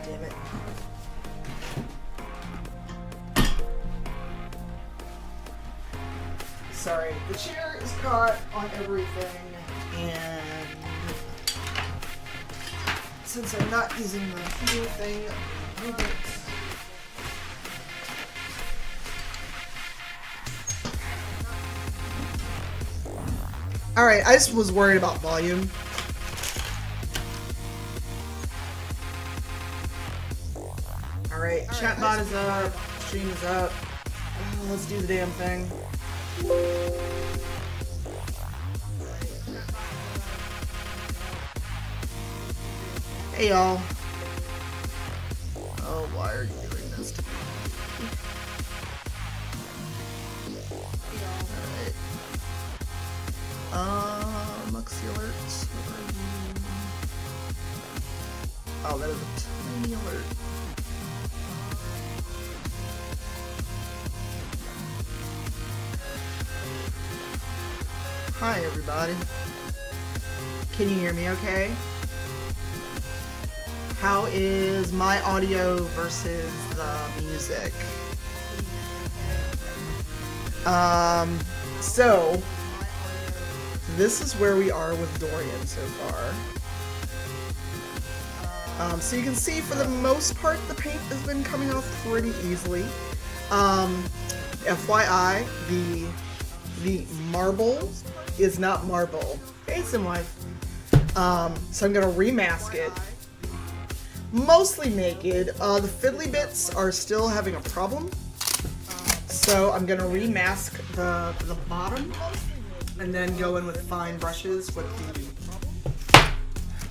damn it. Sorry, the chair is caught on everything, and since I'm not using the heating thing, move it. Alright, I just was worried about volume. Alright, chatbot is up, stream is up. Let's do the damn thing. Hey y'all. Oh, why are you doing this to me? Alright. Muxy alerts. Where are you? Oh, that is a tiny alert. Hi everybody. Can you hear me okay? How is my audio versus the music? So this is where we are with Dorian so far. So you can see for the most part the paint has been coming off pretty easily. FYI, the marble is not marble. Hey, Simwife. So I'm gonna remask it. Mostly naked. The fiddly bits are still having a problem. So I'm gonna remask the bottom and then go in with fine brushes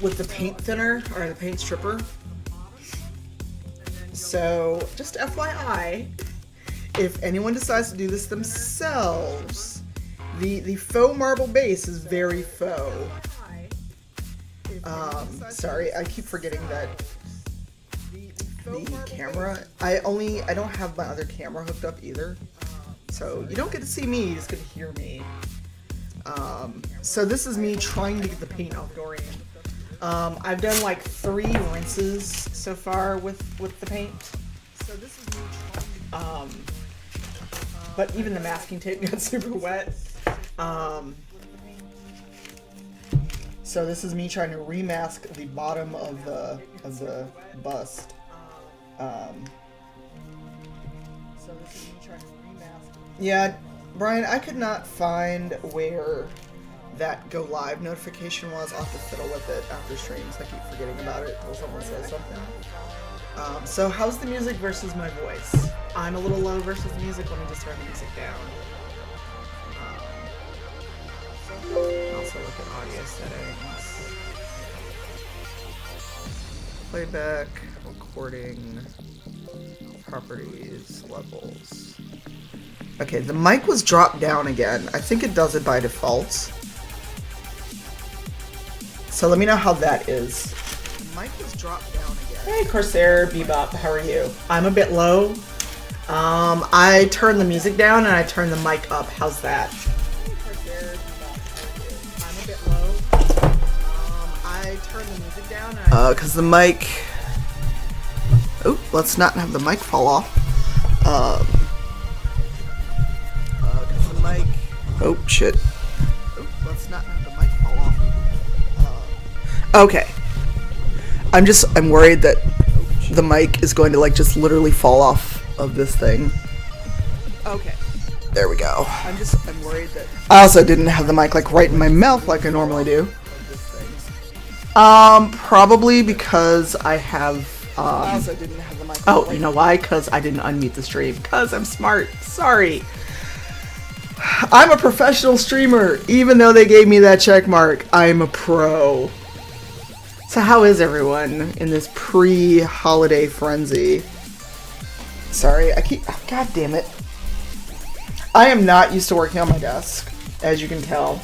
with the paint thinner or the paint stripper. So just FYI, if anyone decides to do this themselves, the faux marble base is very faux. Sorry, I keep forgetting that the camera, I don't have my other camera hooked up either. So you don't get to see me, you just get to hear me. So this is me trying to get the paint off Dorian. I've done like 3 rinses so far with the paint. So this is me trying to but even the masking tape got super wet. So this is me trying to remask the bottom of the bust. So this is me trying to remask. Yeah, Brian, I could not find where that go live notification was. I'll have to fiddle with it after streams. I keep forgetting about it until someone says something. So how's the music versus my voice? I'm a little low versus the music. Let me just turn the music down. Also look at audio settings. Playback, recording, properties, levels. Okay, the mic was dropped down again. I think it does it by default. So let me know how that is. The mic was dropped down again. Hey Corsair, Bebop, how are you? I'm a bit low. I turned the music down and I turned the mic up. How's that? Hey Corsair, Bebop, how are you? I'm a bit low. I turned the music down and cause the mic... Oh, let's not have the mic fall off. Cause the mic... Oh, shit. Oh, let's not have the mic fall off. Okay. I'm worried that the mic is going to like just literally fall off of this thing. Okay. There we go. I'm worried that... I also didn't have the mic like right in my mouth like I normally do. Probably because I have... I also didn't have the mic. Oh, you know why? Because I didn't unmute the stream. Because I'm smart. Sorry. I'm a professional streamer. Even though they gave me that check mark, I'm a pro. So how is everyone in this pre-holiday frenzy? Sorry, oh, God damn it. I am not used to working on my desk, as you can tell.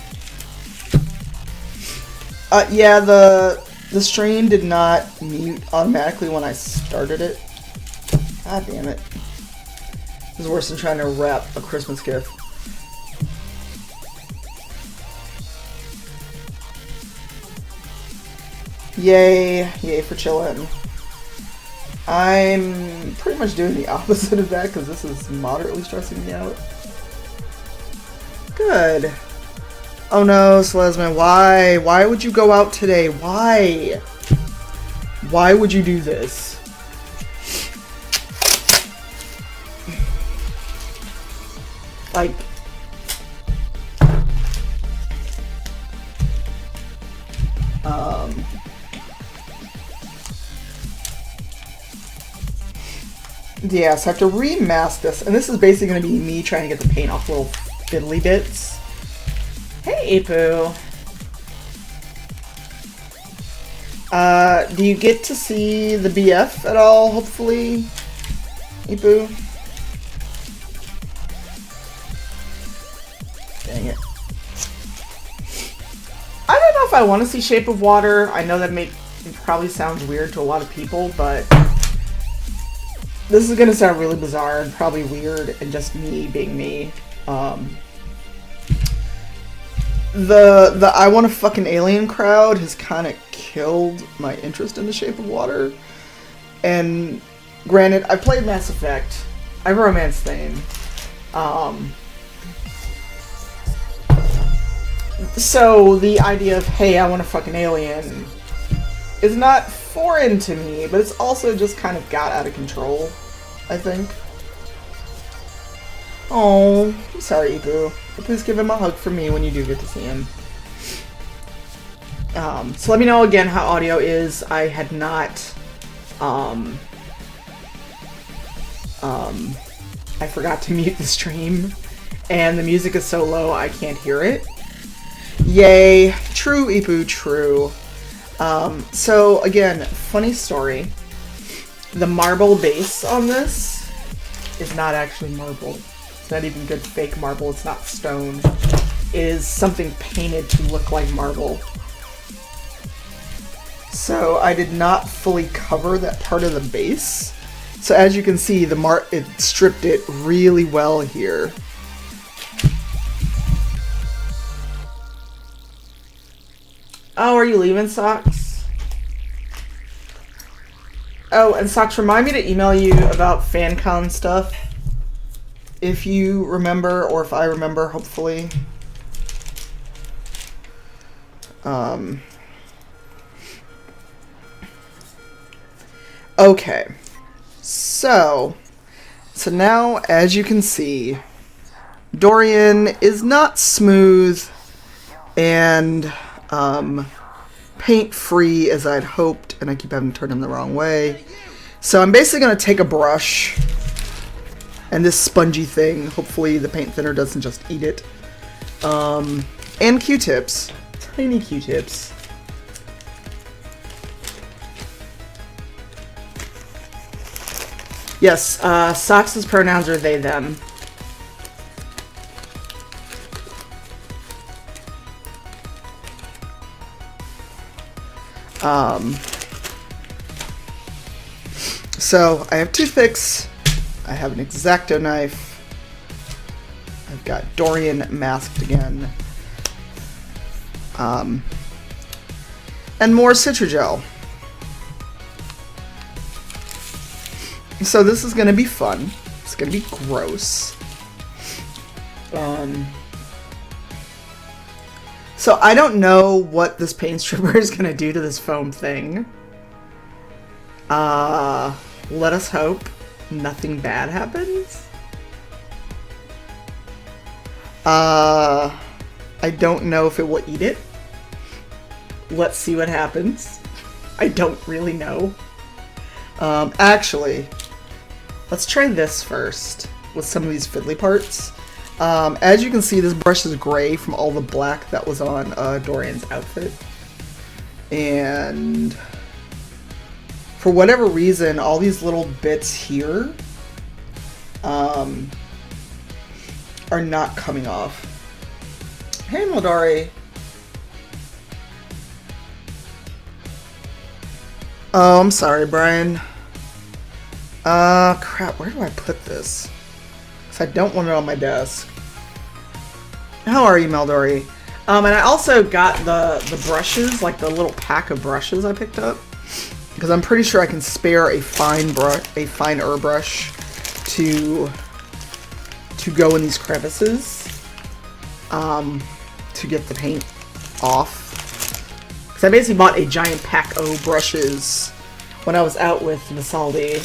Yeah, the stream did not mute automatically when I started it. God damn it. This is worse than trying to wrap a Christmas gift. Yay. Yay for chillin'. I'm pretty much doing the opposite of that because this is moderately stressing me out. Good. Oh no, Celesman, why? Why would you go out today? Why? Why would you do this? Like... Yeah, so I have to remask this, and this is basically going to be me trying to get the paint off little fiddly bits. Hey, Apu. Do you get to see the BF at all, hopefully? Apu? Dang it. I don't know if I want to see Shape of Water. I know that probably sounds weird to a lot of people, but this is going to sound really bizarre and probably weird and just me being me. The I want to fuck an alien crowd has kind of killed my interest in the Shape of Water. And granted, I played Mass Effect. I romance thing. So the idea of, hey, I want to fuck an alien is not foreign to me, but it's also just kind of got out of control, I think. Oh, I'm sorry, Ibu. But please give him a hug from me when you do get to see him. So let me know again how audio is. I had not, I forgot to mute the stream, and the music is so low I can't hear it. Yay. True, Ipu, true. So again, funny story. The marble base on this is not actually marble. It's not even good fake marble. It's not stone. It is something painted to look like marble. So I did not fully cover that part of the base. So as you can see, it stripped it really well here. Oh, are you leaving, Socks? Oh, and Socks, remind me to email you about FanCon stuff. If you remember, or if I remember, hopefully. Okay. So now, as you can see, Dorian is not smooth and paint-free as I'd hoped, and I keep having to turn him the wrong way. So I'm basically going to take a brush and this spongy thing, hopefully the paint thinner doesn't just eat it, and Q-tips, tiny Q-tips. Yes, Socks' pronouns are they, them. So I have toothpicks, I have an X-Acto knife, I've got Dorian masked again, and more Citrogel. So this is going to be fun. It's going to be gross. So I don't know what this paint stripper is going to do to this foam thing. Let us hope nothing bad happens. I don't know if it will eat it. Let's see what happens. I don't really know. Actually, let's try this first with some of these fiddly parts. As you can see, this brush is gray from all the black that was on Dorian's outfit. And for whatever reason, all these little bits here are not coming off. Hey, Modari. Oh, I'm sorry, Brian. Crap, where do I put this? Because I don't want it on my desk. How are you, Meldori? And I also got the brushes, like the little pack of brushes I picked up. because I'm pretty sure I can spare a finer brush to go in these crevices, to get the paint off. Because I basically bought a giant pack of brushes when I was out with Visaldi.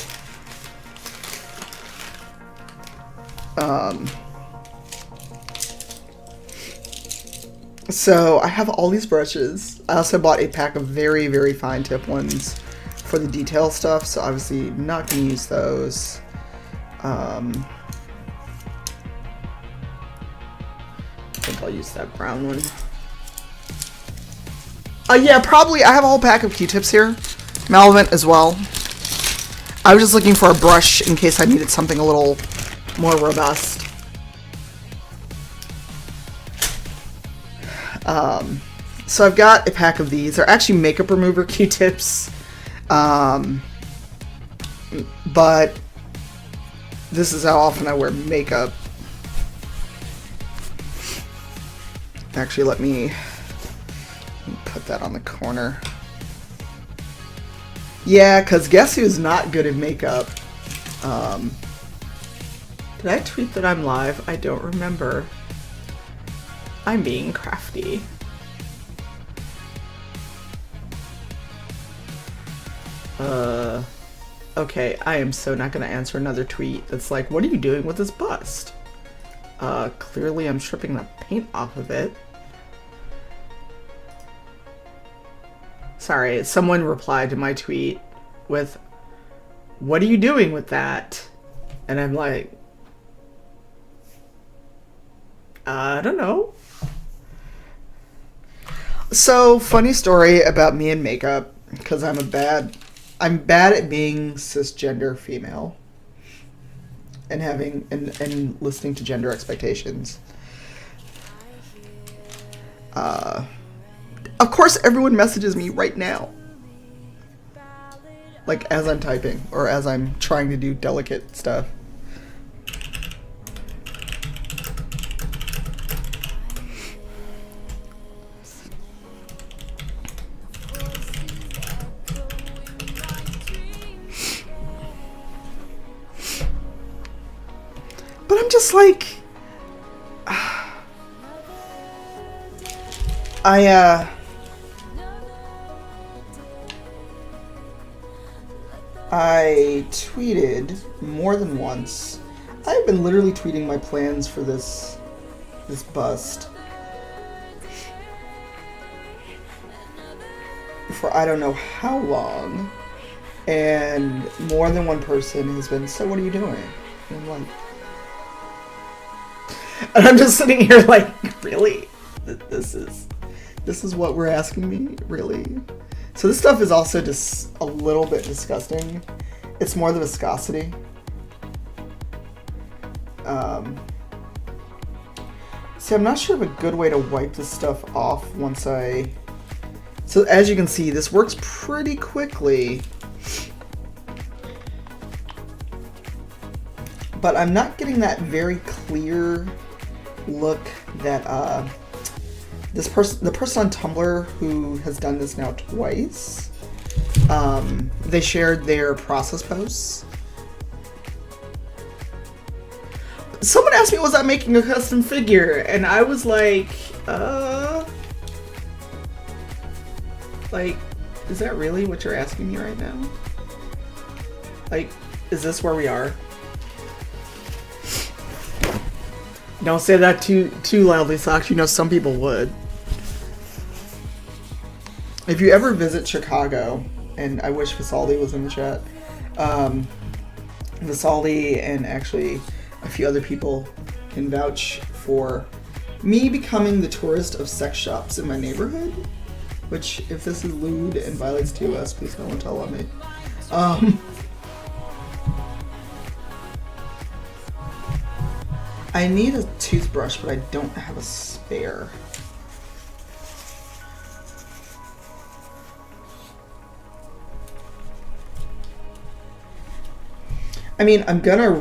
So I have all these brushes. I also bought a pack of very, very fine tip ones for the detail stuff, so obviously not going to use those. I think I'll use that brown one. Yeah, probably. I have a whole pack of Q-tips here. Malavant as well. I was just looking for a brush in case I needed something a little more robust. So I've got a pack of these. They're actually makeup remover Q-tips. But this is how often I wear makeup. Actually, let me put that on the corner. Yeah, because guess who's not good at makeup? Did I tweet that I'm live? I don't remember. I'm being crafty. Okay, I am so not gonna answer another tweet that's like, what are you doing with this bust? Clearly I'm stripping the paint off of it. Sorry, someone replied to my tweet with, what are you doing with that? And I'm like, I don't know. So, funny story about me and makeup, because I'm bad at being cisgender female and having and listening to gender expectations. Of course, everyone messages me right now, like as I'm typing or as I'm trying to do delicate stuff. But I'm just like, I tweeted more than once. I've been literally tweeting my plans for this bust for I don't know how long, and more than one person has been, so what are you doing? And I'm like, and I'm just sitting here like, really? This is what we're asking me? Really? So this stuff is also just a little bit disgusting. It's more the viscosity. See, I'm not sure of a good way to wipe this stuff off once I... So as you can see, this works pretty quickly. But I'm not getting that very clear look that the person on Tumblr who has done this now twice, they shared their process posts. Someone asked me, was I making a custom figure? And I was like, is that really what you're asking me right now? Like, is this where we are? Don't say that too loudly, Socks. You know some people would. If you ever visit Chicago, and I wish Visaldi was in the chat, Visaldi and actually a few other people can vouch for me becoming the tourist of sex shops in my neighborhood. Which, if this is lewd and violates TOS, please no one tell on me. I need a toothbrush, but I don't have a spare. I mean, I'm gonna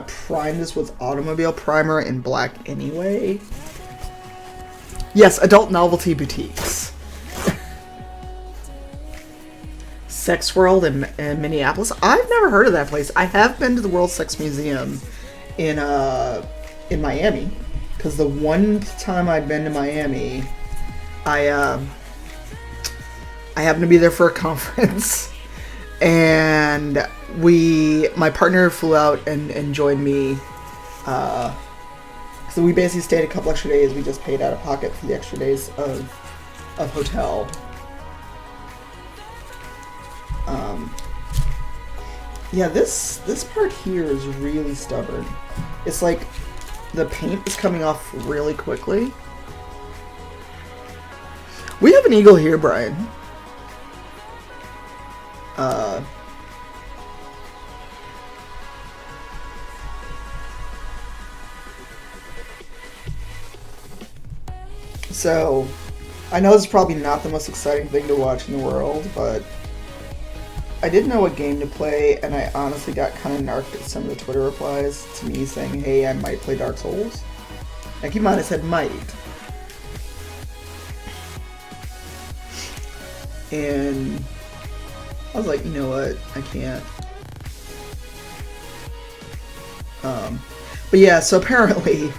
prime this with automobile primer in black anyway. Yes, adult novelty boutiques. Sex World in Minneapolis. I've never heard of that place. I have been to the World Sex Museum in Miami, because the one time I'd been to Miami, I happened to be there for a conference, and my partner flew out and joined me. So we basically stayed a couple extra days. We just paid out of pocket for the extra days of hotel. Yeah, this part here is really stubborn. It's like the paint is coming off really quickly. We have an eagle here, Brian. So, I know it's probably not the most exciting thing to watch in the world, but I didn't know what game to play, and I honestly got kind of narked at some of the Twitter replies to me saying, hey, I might play Dark Souls. Now keep in mind, I said might. And I was like, you know what, I can't. But yeah, so apparently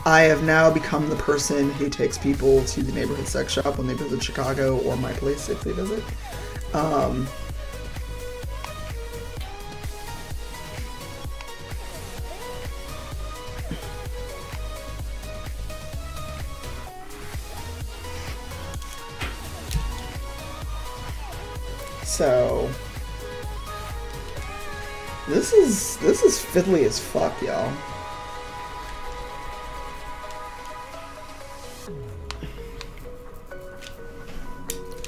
I have now become the person who takes people to the neighborhood sex shop when they visit Chicago, or my place if they visit. So this is fiddly as fuck, y'all.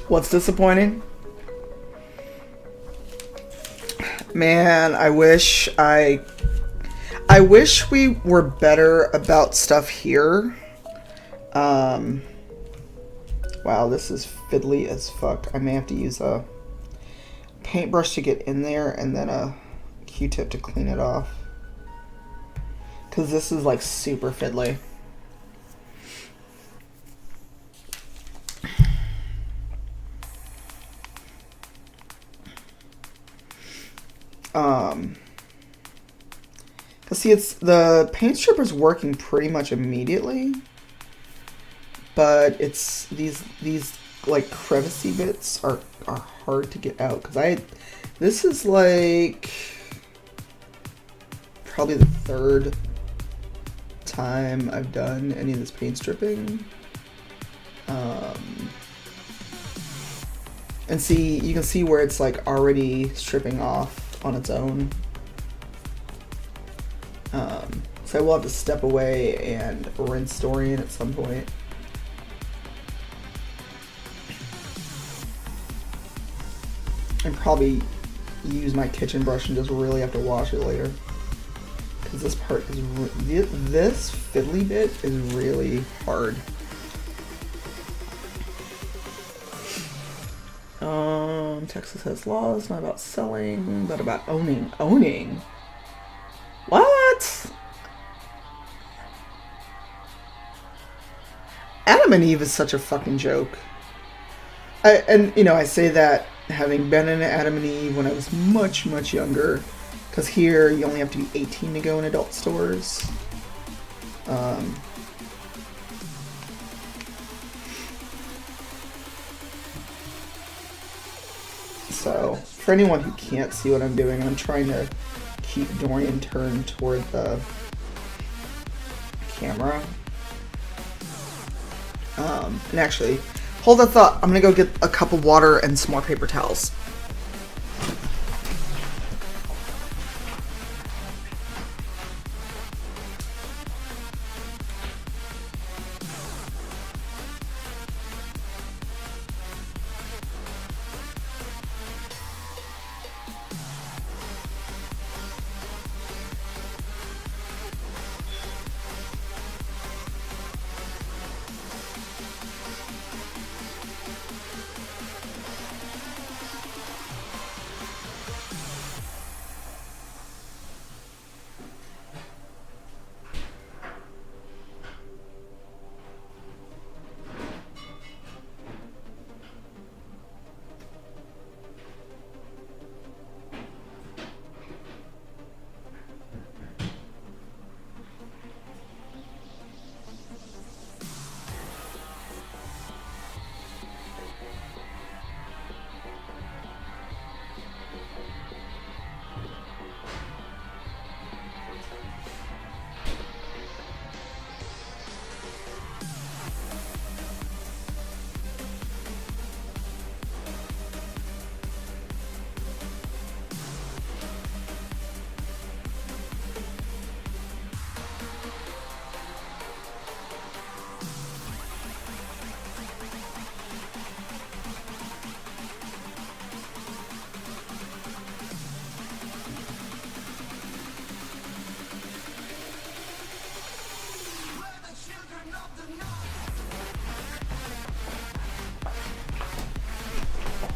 What's disappointing? Man, I wish we were better about stuff here. Wow, this is fiddly as fuck. I may have to use a paintbrush to get in there and then a Q-tip to clean it off. Because this is like super fiddly. See, it's the paint stripper's working pretty much immediately, but it's these like crevicey bits are hard to get out, because this is like probably the third time I've done any of this paint stripping. And see, you can see where it's like already stripping off on its own. So I will have to step away and rinse Dorian at some point. And probably use my kitchen brush and just really have to wash it later. Because this part is, this fiddly bit is really hard. Texas has laws not about selling, but about owning. Owning? What? Adam and Eve is such a fucking joke. And you know, I say that having been in Adam and Eve when I was much, much younger, because here you only have to be 18 to go in adult stores. So, for anyone who can't see what I'm doing, I'm trying to keep Dorian turned toward the camera. And actually, hold that thought. I'm gonna go get a cup of water and some more paper towels.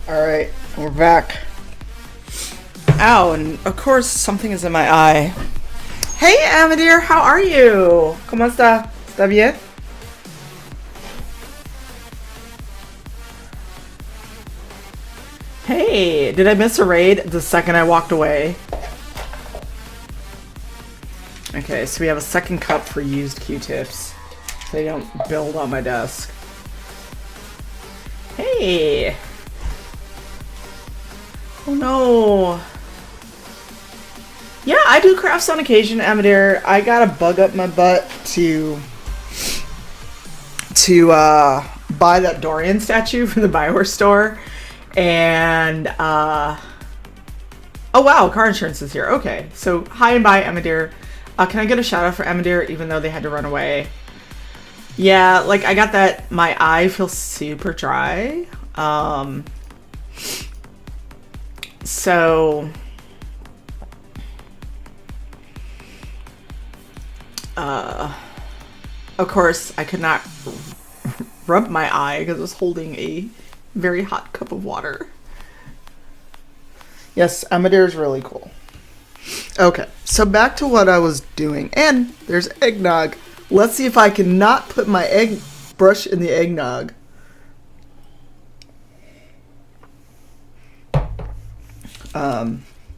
Alright, we're back. Ow, and of course something is in my eye. Hey, Amadear, how are you? ¿Cómo está? ¿Está bien? Hey, did I miss a raid the second I walked away? Okay, so we have a second cup for used Q-tips. So they don't build on my desk. Hey! Oh no! Yeah, I do crafts on occasion, Amadear. I got a bug up my butt to buy that Dorian statue from the Bioware store. And, oh wow, car insurance is here. Okay, so hi and bye, Amadear. Can I get a shout out for Amadear even though they had to run away? Yeah, like I got that, my eye feels super dry. So, of course, I could not rub my eye because I was holding a very hot cup of water. Yes, Amadear is really cool. Okay, so back to what I was doing. And there's eggnog. Let's see if I can not put my egg brush in the eggnog.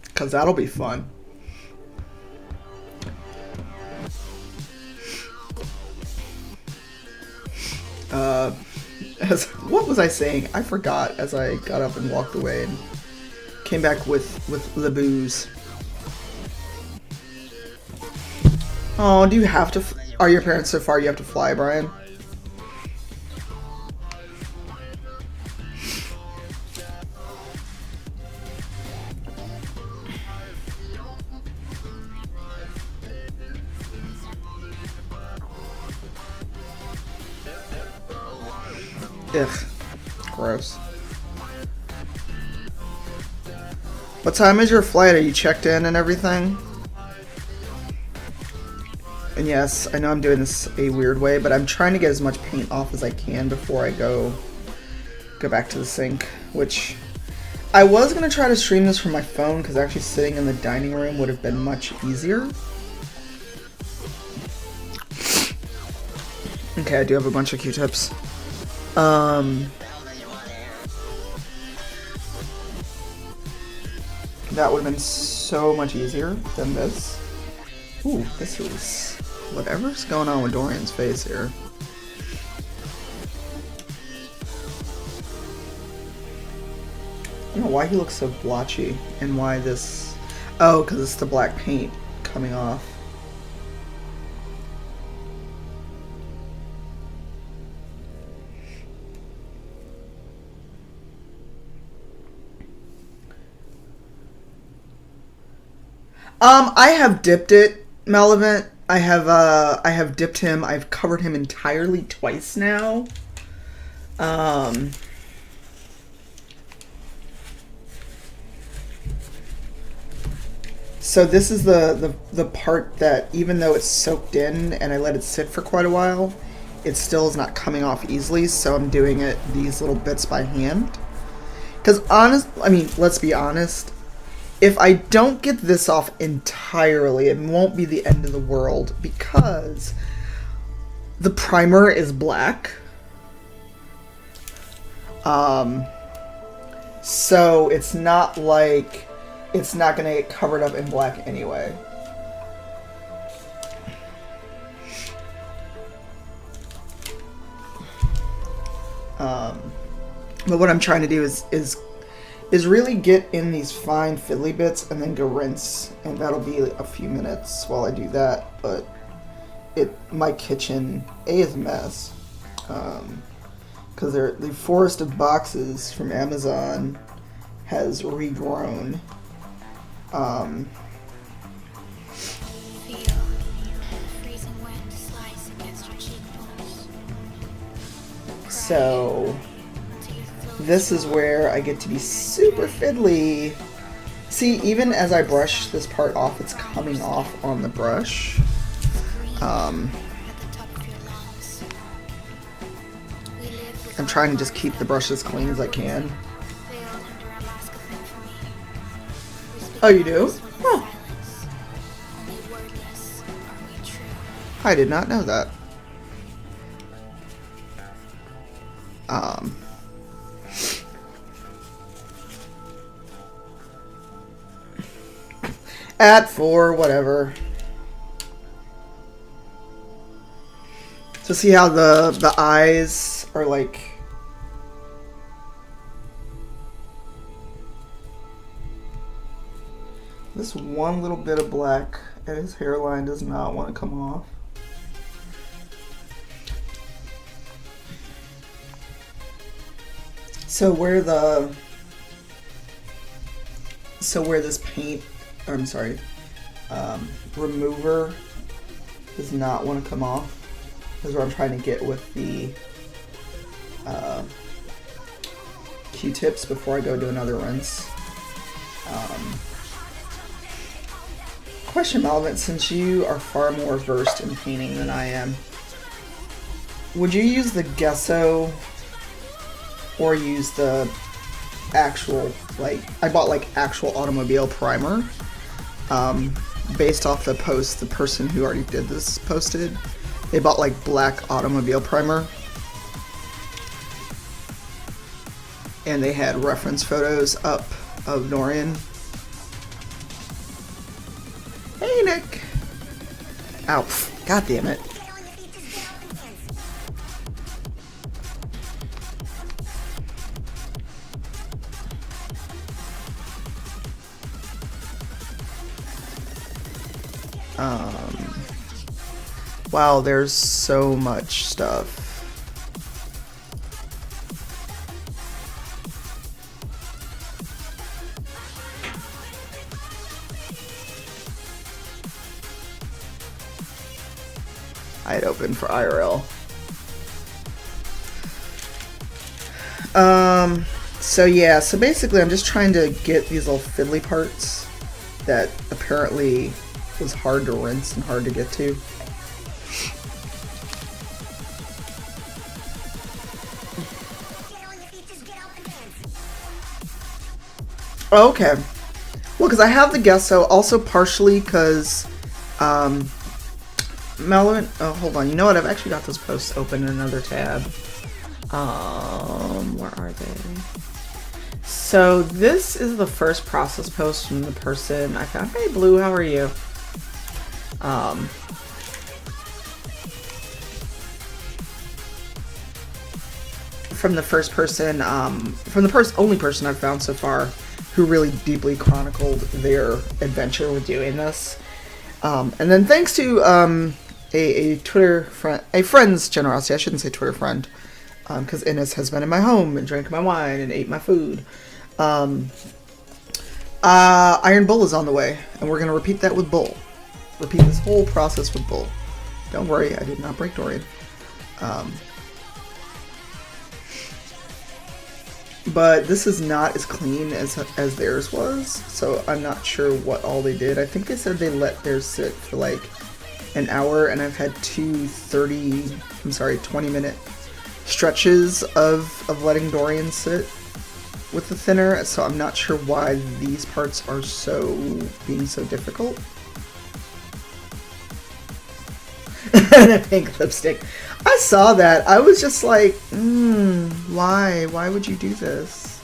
Because that'll be fun. What was I saying? I forgot as I got up and walked away and came back with the booze. Oh, do you have to? Are your parents so far you have to fly, Brian? Ugh, gross. What time is your flight? Are you checked in and everything? And yes, I know I'm doing this a weird way, but I'm trying to get as much paint off as I can before I go back to the sink, which I was going to try to stream this from my phone because actually sitting in the dining room would have been much easier. Okay, I do have a bunch of Q-tips. That would have been so much easier than this. Ooh, this is... whatever's going on with Dorian's face here. I don't know why he looks so blotchy and why this... oh, because it's the black paint coming off. I have dipped it, Melevant. I have dipped him. I've covered him entirely twice now. So this is the part that even though it's soaked in and I let it sit for quite a while, it still is not coming off easily. So I'm doing it these little bits by hand. Because let's be honest. If I don't get this off entirely, it won't be the end of the world because the primer is black. So it's not like it's not going to get covered up in black anyway. But what I'm trying to do is really get in these fine fiddly bits and then go rinse, and that'll be a few minutes while I do that. But my kitchen is a mess because the forest of boxes from Amazon has regrown. So this is where I get to be super fiddly. See, even as I brush this part off, it's coming off on the brush. I'm trying to just keep the brush as clean as I can. Oh, you do? Huh. I did not know that. At 4, whatever. So see how the eyes are like... This one little bit of black and his hairline does not want to come off. So where this paint, or I'm sorry, remover does not want to come off, is what I'm trying to get with the Q-tips before I go do another rinse. Question, Malvin, since you are far more versed in painting than I am, would you use the gesso or use the actual, like, I bought like actual automobile primer based off the post the person who already did this posted. They bought like black automobile primer and they had reference photos up of Dorian. Hey, Nick. Ow. God damn it. Wow, there's so much stuff. I had opened for IRL. So yeah, so basically I'm just trying to get these little fiddly parts that apparently was hard to rinse and hard to get to. Oh, okay. Well, because I have the gesso, also partially because Melvin, oh, hold on. You know what? I've actually got those posts open in another tab. Where are they? So this is the first process post from the person I found. Hey, Blue, how are you? From the first person, from the only person I've found so far who really deeply chronicled their adventure with doing this. And then thanks to a Twitter friend, a friend's generosity, I shouldn't say Twitter friend, because Innes has been in my home and drank my wine and ate my food. Iron Bull is on the way, and we're going to repeat that with Bull. Repeat this whole process with Bull. Don't worry, I did not break Dorian. But this is not as clean as theirs was, so I'm not sure what all they did. I think they said they let theirs sit for like an hour, and I've had 20-minute stretches of letting Dorian sit with the thinner, so I'm not sure why these parts are being so difficult. And a pink lipstick. I saw that. I was just like, why? Why would you do this?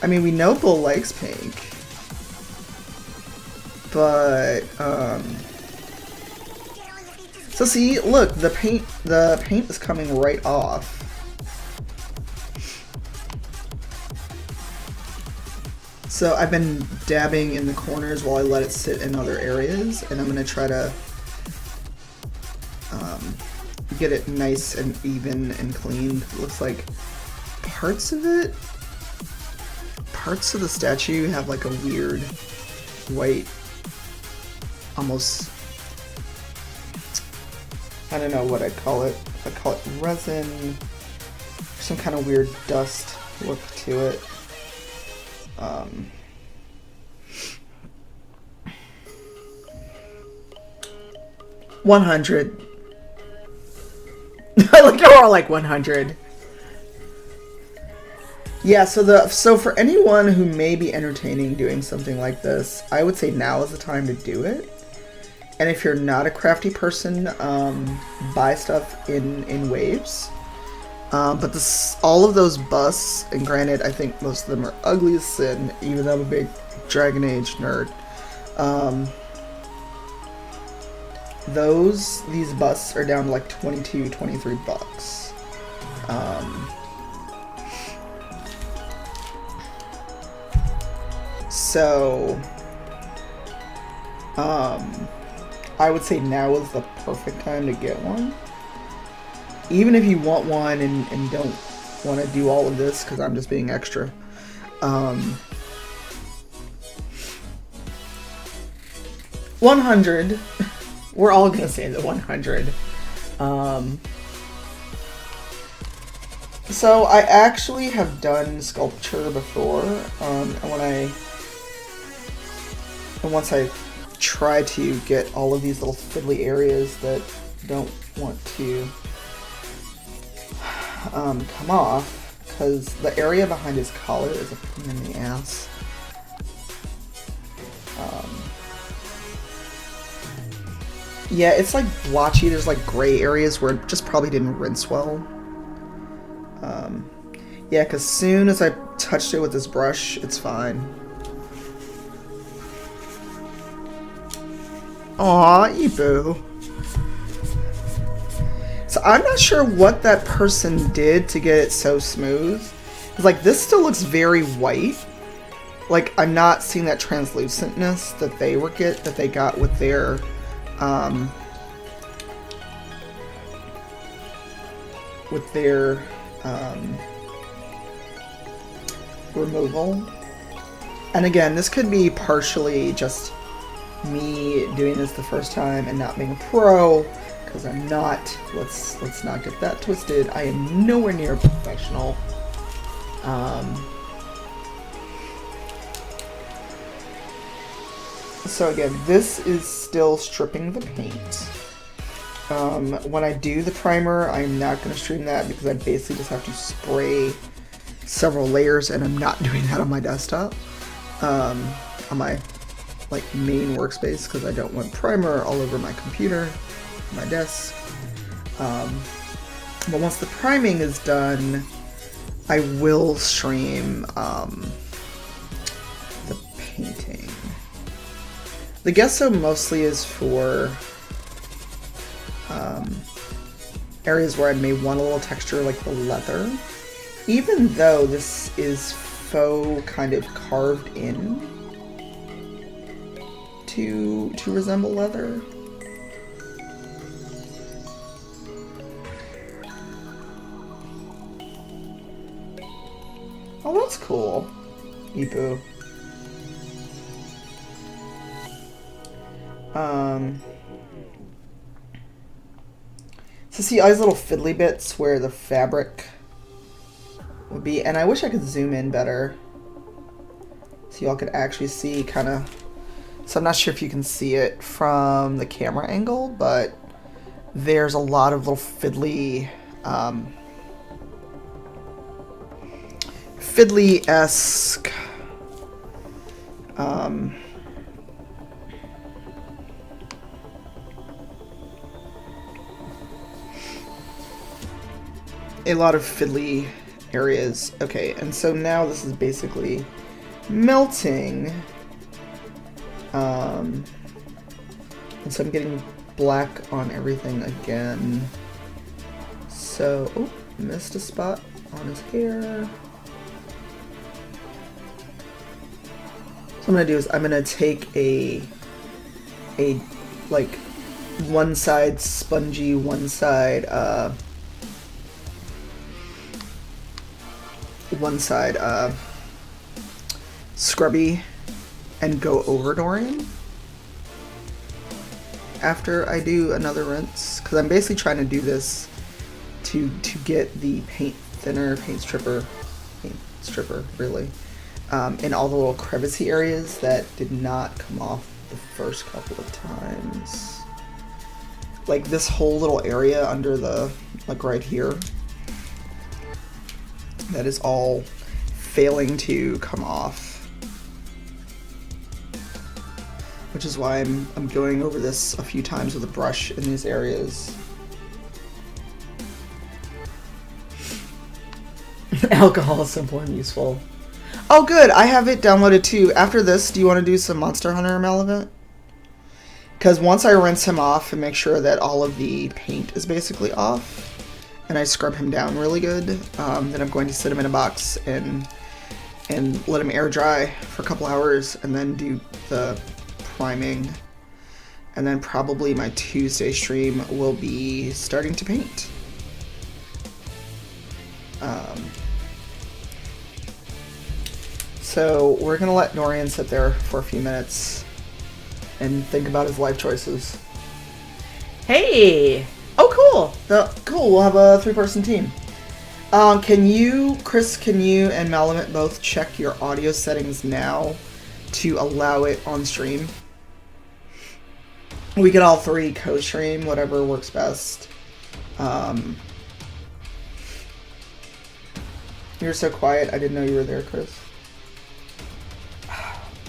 I mean, we know Bull likes pink. But, so see, look, the paint is coming right off. So I've been dabbing in the corners while I let it sit in other areas, and I'm going to try to get it nice and even and clean. It looks like parts of the statue have like a weird white, almost, I don't know what I'd call it. I call it resin, some kind of weird dust look to it. 100. I like how we're all like 100. Yeah, so for anyone who may be entertaining doing something like this, I would say now is the time to do it. And if you're not a crafty person, buy stuff in waves. But all of those busts, and granted, I think most of them are ugly as sin, even though I'm a big Dragon Age nerd. These busts are down to like 22, 23 bucks. So, I would say now is the perfect time to get one. Even if you want one and don't want to do all of this, because I'm just being extra. 100. We're all going to say the 100. So I actually have done sculpture before, and once I try to get all of these little fiddly areas that don't want to come off, because the area behind his collar is a pain in the ass. Yeah, it's like blotchy. There's like gray areas where it just probably didn't rinse well. Yeah, because soon as I touched it with this brush, it's fine. Aw, Ibu. So I'm not sure what that person did to get it so smooth. Like, this still looks very white. Like, I'm not seeing that translucentness that they got with their removal. And again, this could be partially just me doing this the first time and not being a pro, because I'm not. Let's not get that twisted. I am nowhere near a professional. So again, this is still stripping the paint. When I do the primer, I'm not going to stream that because I basically just have to spray several layers, and I'm not doing that on my desktop, on my main workspace, because I don't want primer all over my computer, my desk. But once the priming is done, I will stream the painting. The gesso mostly is for areas where I may want a little texture, like the leather. Even though this is faux kind of carved in to resemble leather. Oh, that's cool. Ipu. So see all these little fiddly bits where the fabric would be, and I wish I could zoom in better so y'all could actually see kind of. So I'm not sure if you can see it from the camera angle, but there's a lot of little fiddly, fiddly-esque a lot of fiddly areas. Okay, and so now this is basically melting. And so I'm getting black on everything again. So, oh, missed a spot on his hair. So what I'm gonna do is I'm gonna take a like one side spongy, one side scrubby, and go over Dorian after I do another rinse, because I'm basically trying to do this to get the paint stripper really, in all the little crevicey areas that did not come off the first couple of times. Like this whole little area under the, like right here, that is all failing to come off. Which is why I'm going over this a few times with a brush in these areas. Alcohol is simple and useful. Oh good, I have it downloaded too. After this, do you want to do some Monster Hunter Malevant? Because once I rinse him off and make sure that all of the paint is basically off, and I scrub him down really good, then I'm going to sit him in a box and let him air dry for a couple hours, and then do the priming. And then probably my Tuesday stream will be starting to paint. So we're gonna let Dorian sit there for a few minutes and think about his life choices. Hey! Oh, cool! Cool, we'll have a 3-person team. Can you, Chris, and Malevant both check your audio settings now to allow it on stream? We can all 3 co-stream, whatever works best. You're so quiet, I didn't know you were there, Chris.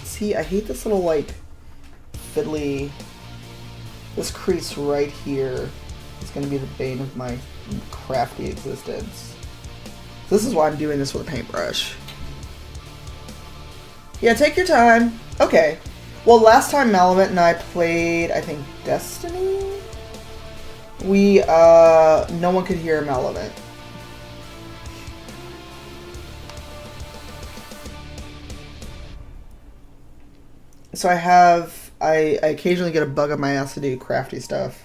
See, I hate this little, like, fiddly... This crease right here is going to be the bane of my crafty existence. This is why I'm doing this with a paintbrush. Yeah, take your time. Okay. Well, last time Malevant and I played, I think, Destiny? No one could hear Malevant. So I occasionally get a bug up my ass to do crafty stuff.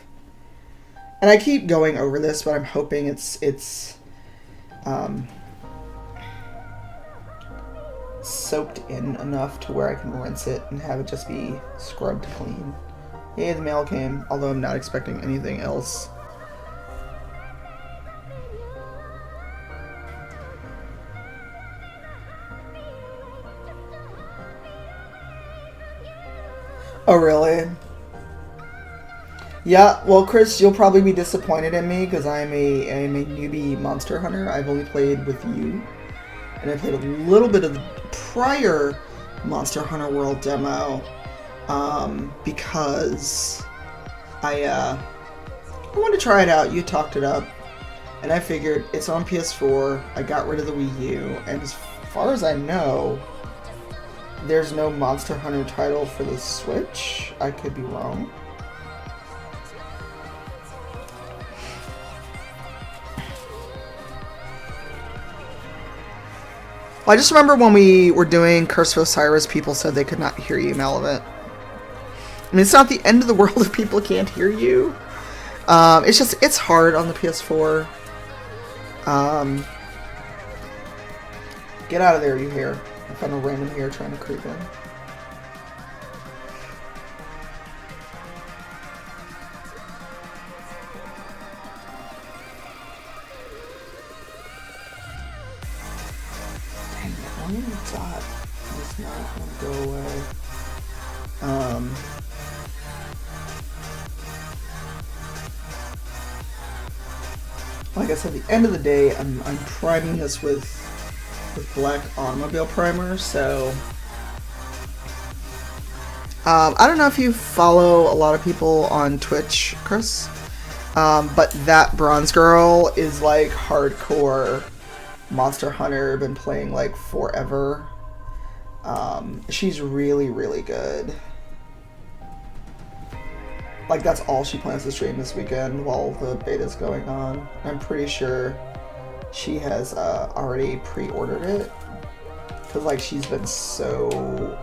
And I keep going over this, but I'm hoping it's soaked in enough to where I can rinse it and have it just be scrubbed clean. Yay, the mail came, although I'm not expecting anything else. Oh, really? Yeah, well, Chris, you'll probably be disappointed in me because I'm a newbie Monster Hunter. I've only played with you. And I played a little bit of the prior Monster Hunter World demo because I wanted to try it out. You talked it up. And I figured it's on PS4. I got rid of the Wii U. And as far as I know, there's no Monster Hunter title for the Switch. I could be wrong. Well, I just remember when we were doing Curse of Osiris, people said they could not hear you, Malevant. I mean, it's not the end of the world if people can't hear you. It's hard on the PS4. Get out of there, you hair. I found a random hair trying to creep in. Dang it, I need a dot. It's not gonna go away. Like I said, at the end of the day, I'm priming this with black automobile primer, so I don't know if you follow a lot of people on Twitch, Chris, but that bronze girl is like hardcore Monster Hunter, been playing like forever. She's really, really good. Like, that's all she plans to stream this weekend while the beta's going on. I'm pretty sure she has already pre-ordered it, because like she's been so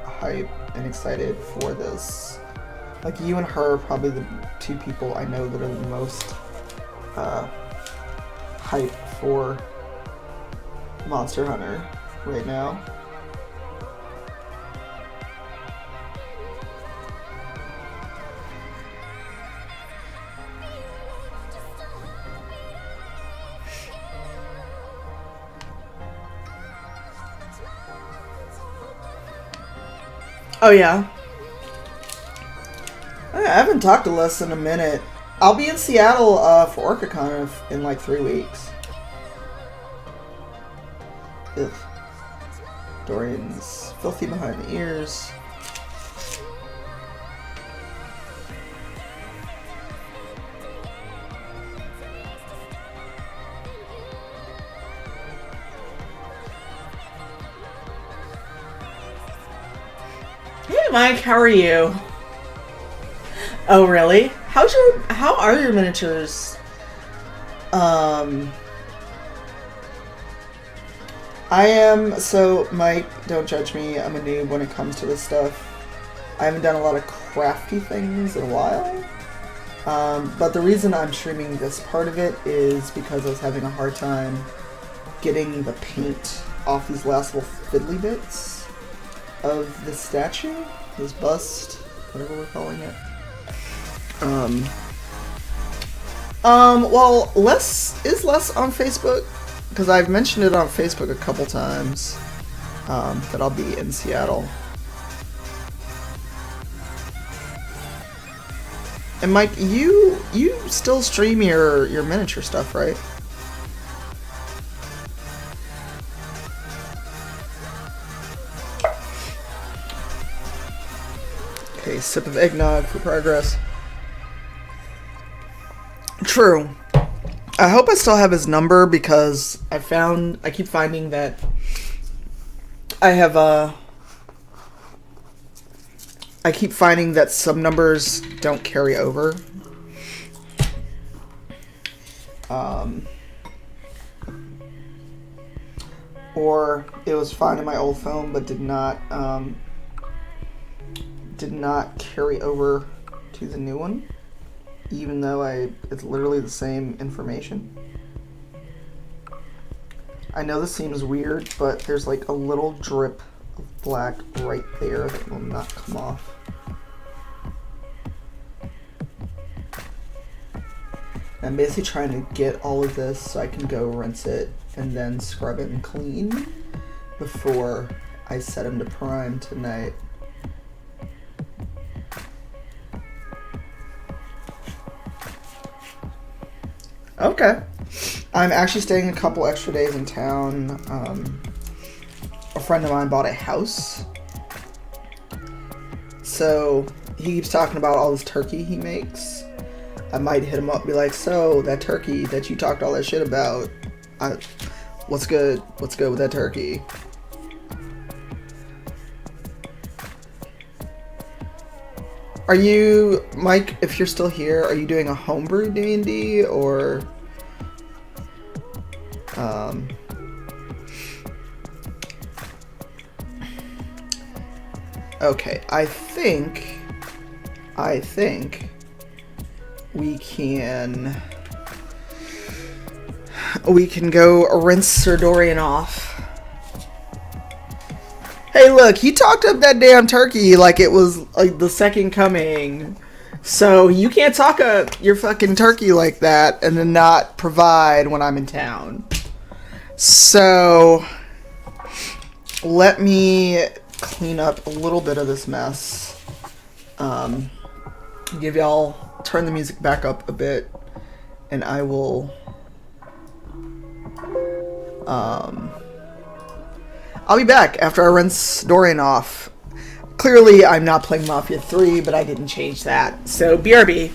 hyped and excited for this. Like, you and her are probably the 2 people I know that are the most hyped for Monster Hunter right now. Oh yeah. I haven't talked to Les in a minute. I'll be in Seattle for OrcaCon in like 3 weeks. Ugh. Dorian's filthy behind the ears. Hey Mike, how are you? Oh really? How are your miniatures? So Mike, don't judge me, I'm a noob when it comes to this stuff. I haven't done a lot of crafty things in a while. But the reason I'm streaming this part of it is because I was having a hard time getting the paint off these last little fiddly bits of the statue, this bust, whatever we're calling it. Well, is Les on Facebook? Because I've mentioned it on Facebook a couple times, that I'll be in Seattle. And Mike, you still stream your miniature stuff, right? Okay, sip of eggnog for progress. True. I hope I still have his number because I keep finding that I keep finding that some numbers don't carry over. Or it was fine in my old phone but did not carry over to the new one, even though it's literally the same information. I know this seems weird, but there's like a little drip of black right there that will not come off. I'm basically trying to get all of this so I can go rinse it and then scrub it and clean before I set him to prime tonight. Okay. I'm actually staying a couple extra days in town. A friend of mine bought a house. So he keeps talking about all this turkey he makes. I might hit him up and be like, so that turkey that you talked all that shit about, what's good? What's good with that turkey? Are you, Mike, if you're still here, are you doing a homebrew D&D or okay, I think we can go rinse Sir Dorian off. Hey, look, he talked up that damn turkey like it was like the second coming. So you can't talk up your fucking turkey like that and then not provide when I'm in town. So let me clean up a little bit of this mess. Give y'all, turn the music back up a bit, and I will I'll be back after I rinse Dorian off. Clearly, I'm not playing Mafia 3, but I didn't change that. So, BRB.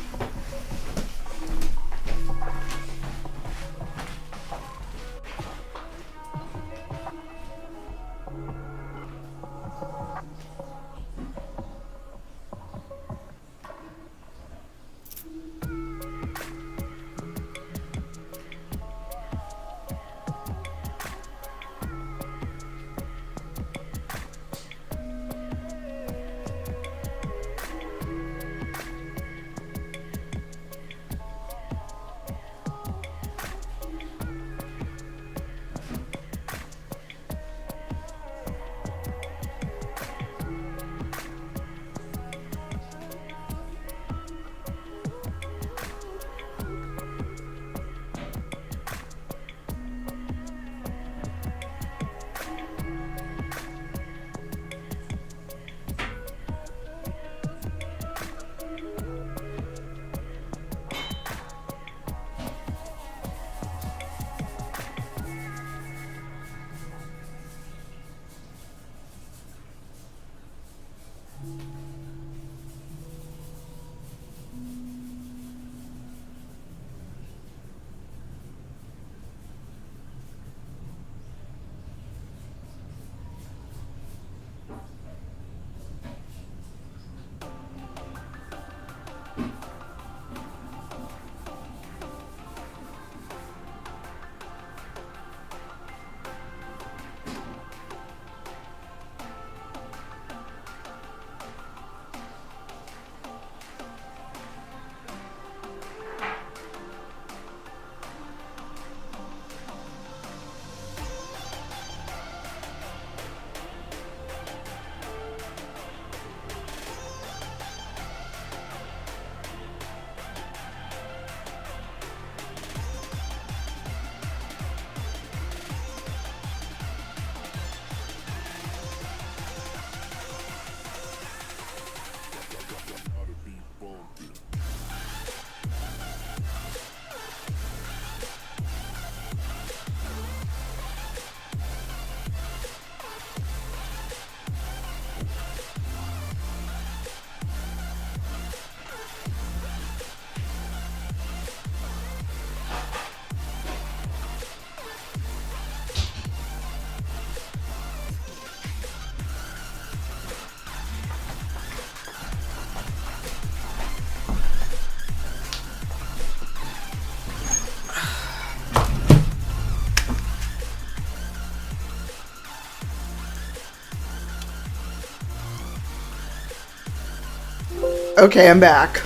Okay, I'm back.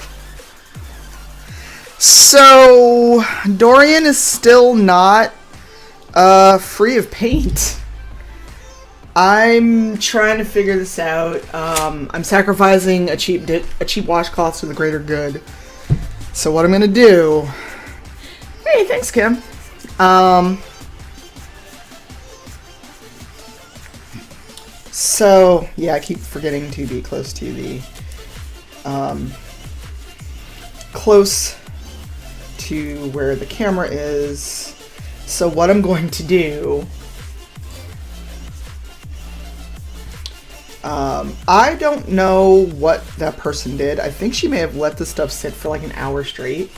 So, Dorian is still not free of paint. I'm trying to figure this out. I'm sacrificing a cheap washcloth to the greater good. So what I'm gonna do... Hey, thanks, Kim. So, yeah, I keep forgetting to be close to the... close to where the camera is. So what I'm going to do... I don't know what that person did. I think she may have let this stuff sit for like an hour straight.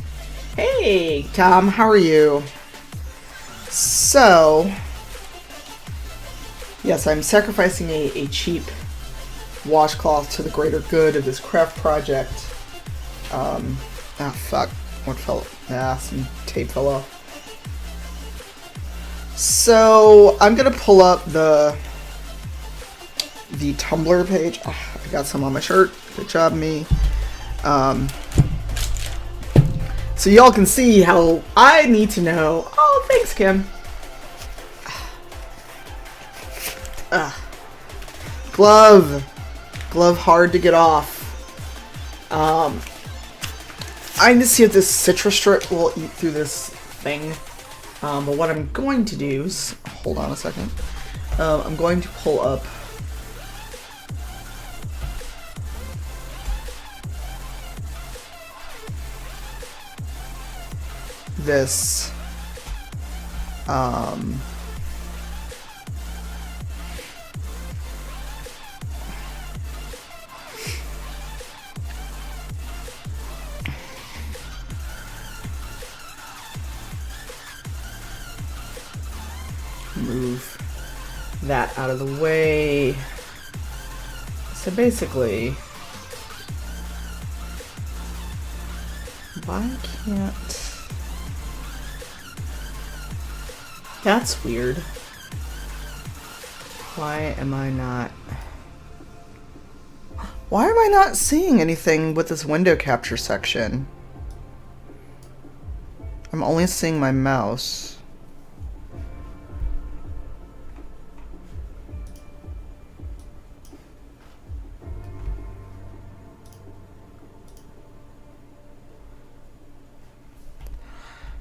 Hey, Tom, how are you? So, yes, I'm sacrificing a cheap washcloth to the greater good of this craft project. Ah, fuck. What fell? Ah, some tape fell off. So, I'm gonna pull up the Tumblr page. Oh, I got some on my shirt. Good job, me. So y'all can see how I need to know. Oh, thanks, Kim. Glove hard to get off. I need to see if this citrus strip will eat through this thing. But what I'm going to do is, hold on a second. I'm going to pull up this move that out of the way. So basically, why can't... That's weird. Why am I not seeing anything with this window capture section? I'm only seeing my mouse.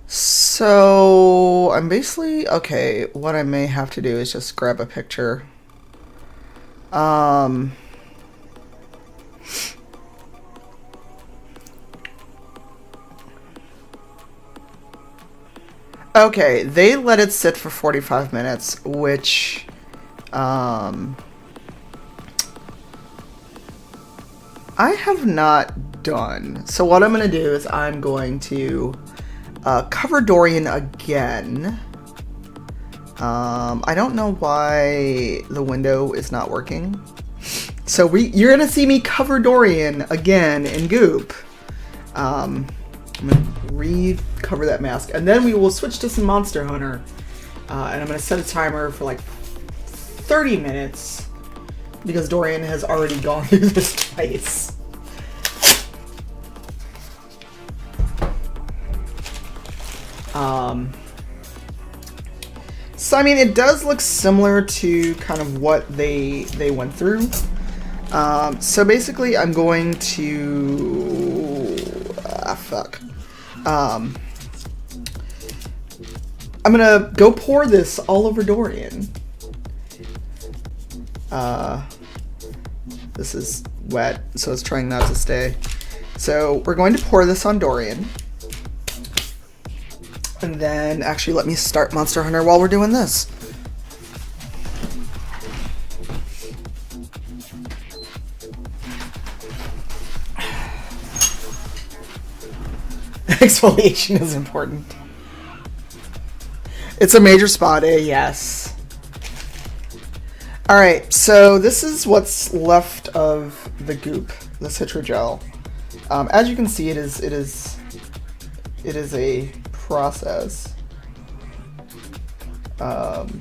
So, I'm basically... Okay, what I may have to do is just grab a picture. Okay, they let it sit for 45 minutes, which... I have not done. So what I'm going to do is I'm going to... cover Dorian again. I don't know why the window is not working. So you're gonna see me cover Dorian again in Goop. I'm gonna recover that mask, and then we will switch to some Monster Hunter. And I'm gonna set a timer for like 30 minutes because Dorian has already gone through this twice. So I mean, it does look similar to kind of what they went through. So basically, I'm going to I'm gonna go pour this all over Dorian. This is wet, so it's trying not to stay. So we're going to pour this on Dorian. And then, actually, let me start Monster Hunter while we're doing this. Exfoliation is important. It's a major spot, yes. Alright, so this is what's left of the goop, the Citrogel. As you can see, it is a process. I'm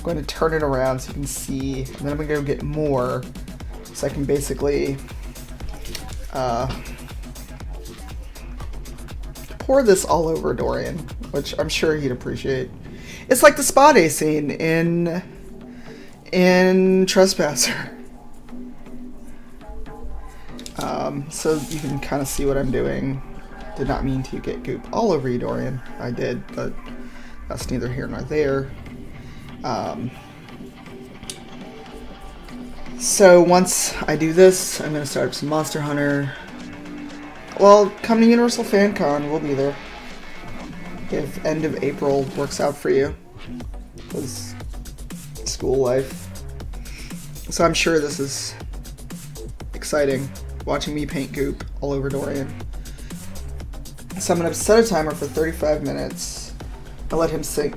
going to turn it around so you can see, and then I'm going to go get more. So I can basically pour this all over Dorian, which I'm sure he'd appreciate. It's like the spa day scene in Trespasser. So you can kind of see what I'm doing. Did not mean to get goop all over you, Dorian. I did, but that's neither here nor there. So once I do this, I'm going to start up some Monster Hunter. Well, come to Universal Fan Con, we'll be there. If end of April works out for you. Because school life. So I'm sure this is exciting, watching me paint goop all over Dorian. So I'm going to set a timer for 35 minutes and let him sit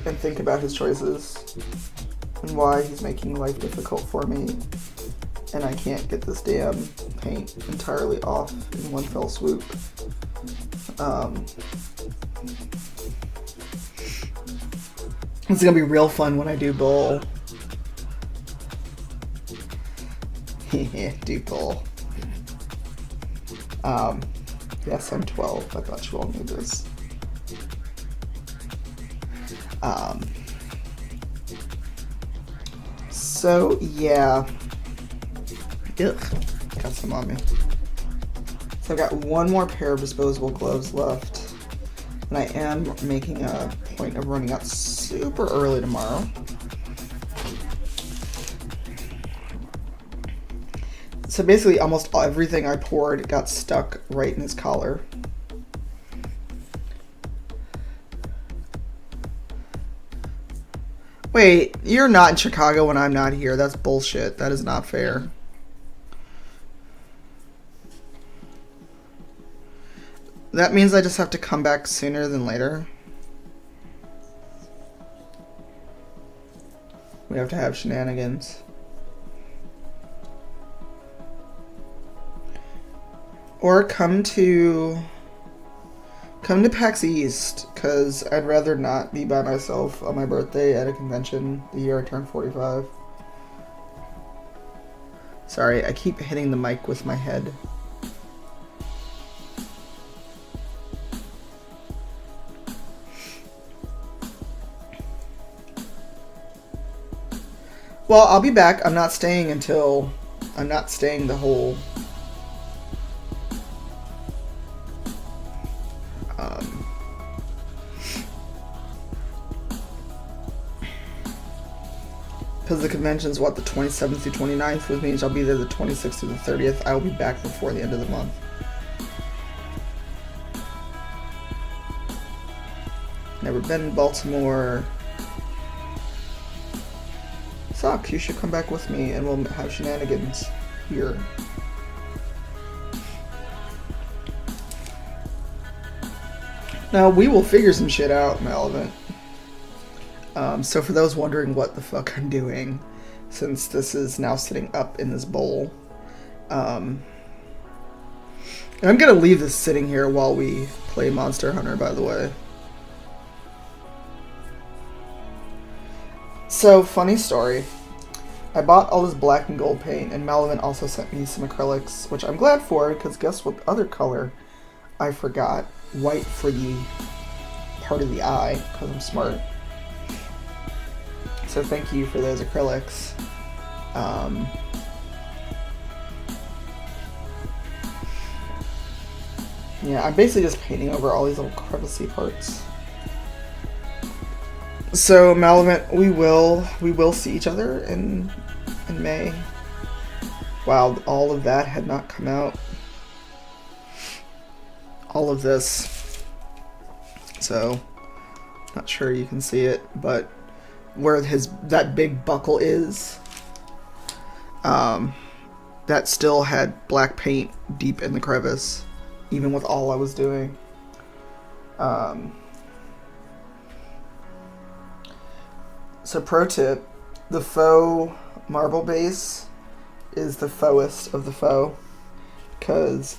and think about his choices and why he's making life difficult for me, and I can't get this damn paint entirely off in one fell swoop. It's gonna be real fun when I do bowl. Do bowl. Yes, I'm 12. I thought you all knew this. So, yeah. Ugh. Got some on me. So I've got one more pair of disposable gloves left. And I am making a point of running out super early tomorrow. So basically almost everything I poured got stuck right in his collar. Wait, you're not in Chicago when I'm not here. That's bullshit. That is not fair. That means I just have to come back sooner than later. We have to have shenanigans. Or come to PAX East, because I'd rather not be by myself on my birthday at a convention the year I turn 45. Sorry, I keep hitting the mic with my head. Well, I'll be back. I'm not staying the whole... Because the convention's what, the 27th through 29th, which means I'll be there the 26th through the 30th. I will be back before the end of the month. Never been in Baltimore. Suck, you should come back with me and we'll have shenanigans here. Now, we will figure some shit out, Malevin. So for those wondering what the fuck I'm doing, since this is now sitting up in this bowl, and I'm gonna leave this sitting here while we play Monster Hunter, by the way. So, funny story. I bought all this black and gold paint, and Malevin also sent me some acrylics, which I'm glad for, because guess what other color I forgot? White for the part of the eye, because I'm smart. So thank you for those acrylics. Yeah, I'm basically just painting over all these little crevicey parts. So Malevin, we will see each other in May. Wow, all of that had not come out. All of this. So, not sure you can see it, but where that big buckle is, that still had black paint deep in the crevice, even with all I was doing. So pro tip, the faux marble base is the fauxest of the faux, because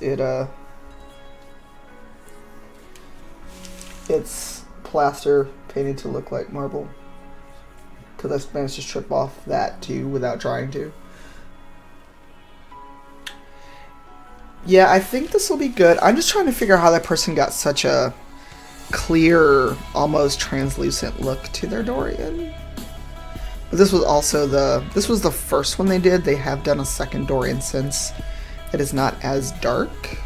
it's plaster painted to look like marble. Because I managed to strip off that too without trying to. Yeah, I think this will be good. I'm just trying to figure out how that person got such a clear, almost translucent look to their Dorian. But this was also this was the first one they did. They have done a second Dorian since. It is not as dark.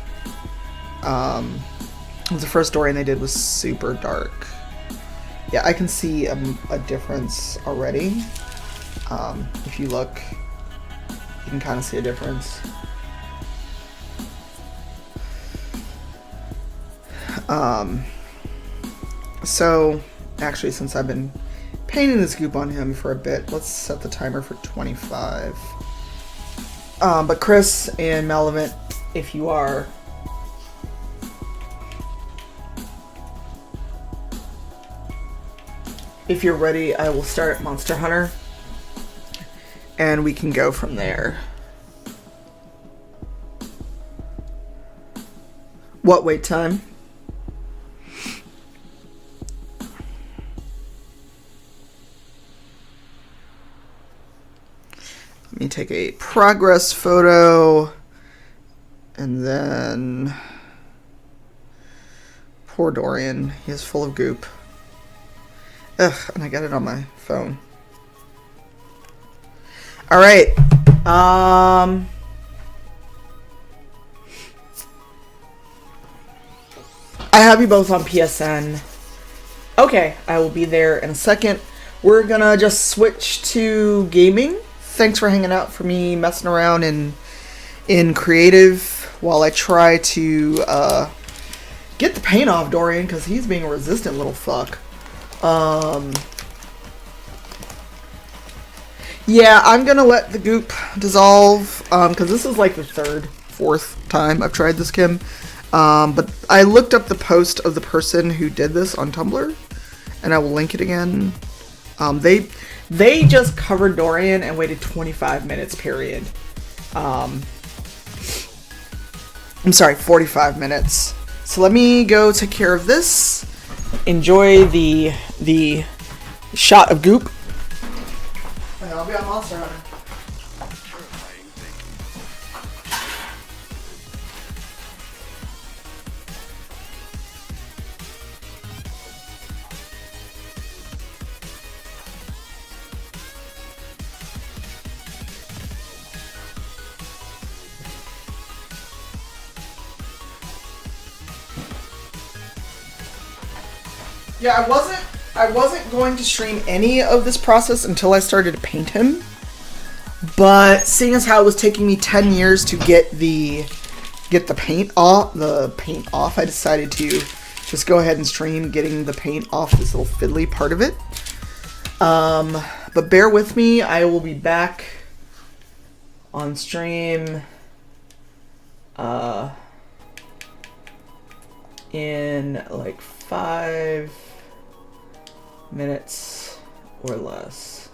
The first Dorian they did was super dark. Yeah, I can see a difference already. If you look, you can kind of see a difference. So, actually, since I've been painting this goop on him for a bit, let's set the timer for 25. But Chris and Malavant, if you are... If you're ready, I will start Monster Hunter. And we can go from there. What wait time? Let me take a progress photo. And then... Poor Dorian. He is full of goop. Ugh, and I got it on my phone. Alright. I have you both on PSN. Okay, I will be there in a second. We're gonna just switch to gaming. Thanks for hanging out for me, messing around in creative while I try to get the paint off Dorian, because he's being a resistant little fuck. Yeah, I'm gonna let the goop dissolve, because this is like the fourth time I've tried this Kim. But I looked up the post of the person who did this on Tumblr, and I will link it again. They just covered Dorian and waited 25 minutes, period. I'm sorry, 45 minutes. So let me go take care of this. Enjoy the shot of goop. And I'll be on Monster Hunter. Yeah, I wasn't going to stream any of this process until I started to paint him. But seeing as how it was taking me 10 years to get the paint off, I decided to just go ahead and stream getting the paint off this little fiddly part of it. But bear with me, I will be back on stream in like 5 minutes or less.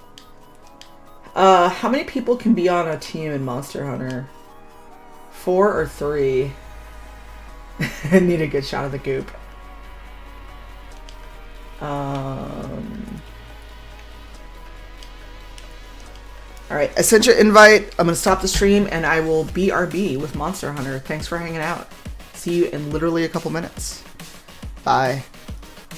How many people can be on a team in Monster Hunter? 4 or 3? I need a good shot of the goop. Alright, I sent you an invite. I'm gonna stop the stream and I will BRB with Monster Hunter. Thanks for hanging out. See you in literally a couple minutes. Bye.